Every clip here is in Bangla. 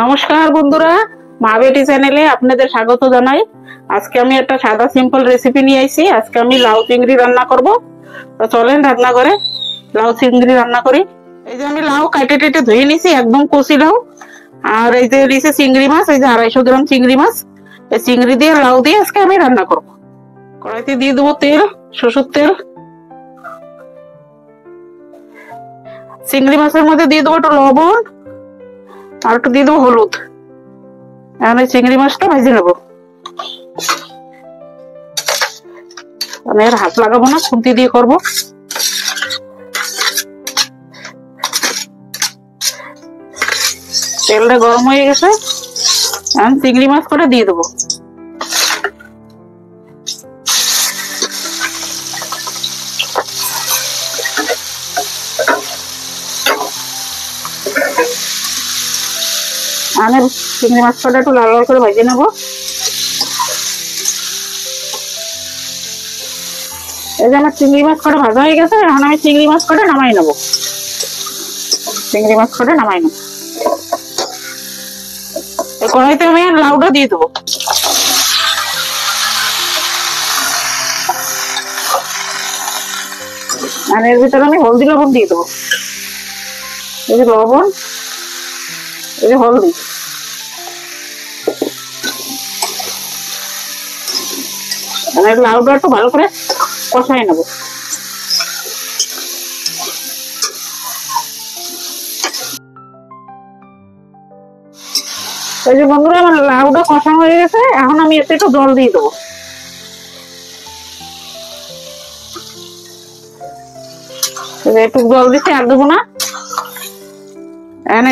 নমস্কার বন্ধুরা, মা বেটি চ্যানেলে আপনাদের স্বাগত জানাই। আজকে আমি একটা সাদা সিম্পল রেসিপি নিয়ে আইছি। আজকে আমি লাউ চিংড়ি রান্না করব। তো চলেন রান্না করে লাউ চিংড়ি রান্না করি। এই যে আমি লাউ কাটে কেটে ধুয়ে নিছি, একদম কচি লাউ। আর এই যে নিচে চিংড়ি মাছ, এই যে 250 গ্রাম চিংড়ি মাছ। এই চিংড়ি দিয়ে লাউ দিয়ে আজকে আমি রান্না করব। কড়াইতে দিয়ে দেবো তেল, সরষের তেল। চিংড়ি মাছের মধ্যে দিয়ে দেবো একটু লবণ আর একটু দিয়ে দেবো হলুদ। আমি চিংড়ি মাছটা ভেজে নেবো। আমি আর হাত লাগাবো না, খুন্তি দিয়ে করবো। তেলটা গরম হয়ে গেছে, আমি চিংড়ি মাছ করে দিয়ে দেবো। আমি চিংড়ি মাছ কটা একটু লাল লাল করে ভেজে নেবো। এই যে আমার চিংড়ি মাছ কটা ভাজা হয়ে গেছে, এখন আমি চিংড়ি মাছ কটা নামাই নেবো। চিংড়ি মাছ কটা নামাই নেবো। এই কড়াইতে আমি লাউটা দিয়ে দেবো। আর এর ভিতরে আমি হলদি লবণ দিয়ে দেবো। এই যে লবণ, এই যে হলদি। লাউটা একটু ভালো করে কষাই নেবো। এই যে বন্ধুরা, আমার লাউটা কষানো হয়ে গেছে, এখন আমি এতে একটু জল দিয়ে দেবো। একটু জল দিচ্ছি, আর দেবো না।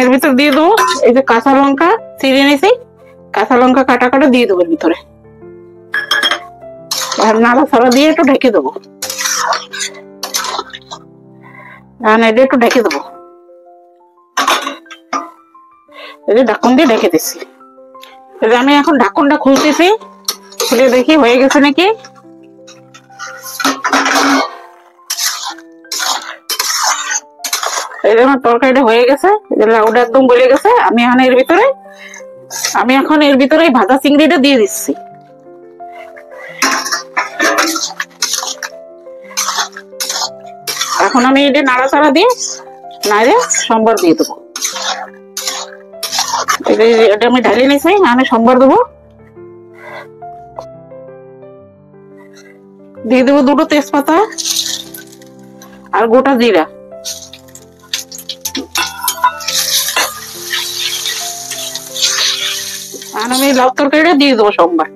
এর ভিতরে দিয়ে দেবো এই যে কাঁচা লঙ্কা চিড়ে নিয়েছি, কাঁচা লঙ্কা কাটা কাটা দিয়ে দেবো এর ভিতরে। নাড়াচাড়া দিয়ে একটু ঢেকে দেবো। এটা একটু ঢেকে দেবো। এই যে ঢাকন দিয়ে ঢেকে দিচ্ছি। আমি এখন ঢাকনটা খুলতেছি, খুলে দেখি হয়ে গেছে নাকি। এই যে আমার তরকারিটা হয়ে গেছে, লাউটা একদম গলে গেছে। আমি এখন এর ভিতরে ভাজা চিংড়িটা দিয়ে দিচ্ছি। এখন আমি এটা নাড়াচাড়া দিয়ে নাড়ে সম্বর দিয়ে দেবো। এটা আমি ঢালিয়ে নিয়েছি, আমি সম্বর দেবো। দিয়ে দেবো 2টো তেজপাতা আর গোটা জিরা। আর আমি লাউ তরকারিটা দিয়ে দেবো সম্বর।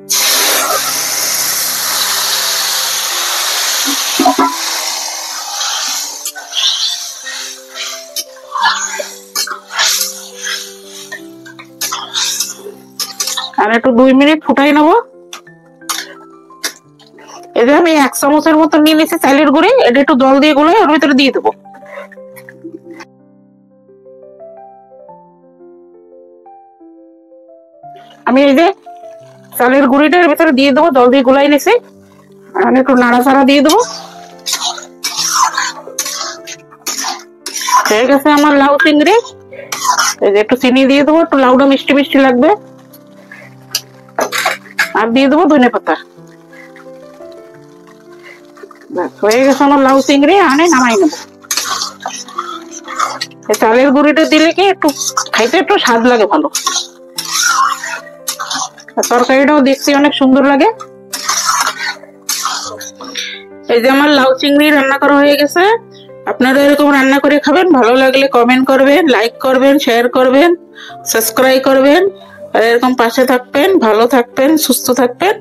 আর একটু 2 মিনিট ফুটাই নেবো। এই যে আমি 1 চামচের মতো নিয়ে নিয়েছি চালের গুঁড়ি, এটা একটু জল দিয়ে গুলে ওর ভিতরে দিয়ে দেবো। আমি এই যে চালের গুঁড়িটার ভিতরে দিয়ে দেবো, জল দিয়ে গুলাই নিয়েছি। আর একটু নাড়াচাড়া দিয়ে দেবো। হয়ে গেছে আমার লাউ চিংড়ি। এই যে একটু চিনি দিয়ে দেবো, একটু লাউটা মিষ্টি মিষ্টি লাগবে। আর দিয়ে দেবো ধনেপাতা। হয়ে গেছে আমার লাউ চিংড়ি, আনে নামাই নেবো। চালের গুঁড়িটা দিলে কি একটু খাইতে একটু স্বাদ লাগে ভালো। তরকারিটাও দেখতে অনেক সুন্দর লাগে। এই যে আমার লাউ চিংড়ি রান্না করা হয়ে গেছে। আপনারা এরকম রান্না করে খাবেন। ভালো লাগলে কমেন্ট করবেন, লাইক করবেন, শেয়ার করবেন, সাবস্ক্রাইব করবেন। আর এরকম পাশে থাকবেন। ভালো থাকবেন, সুস্থ থাকবেন।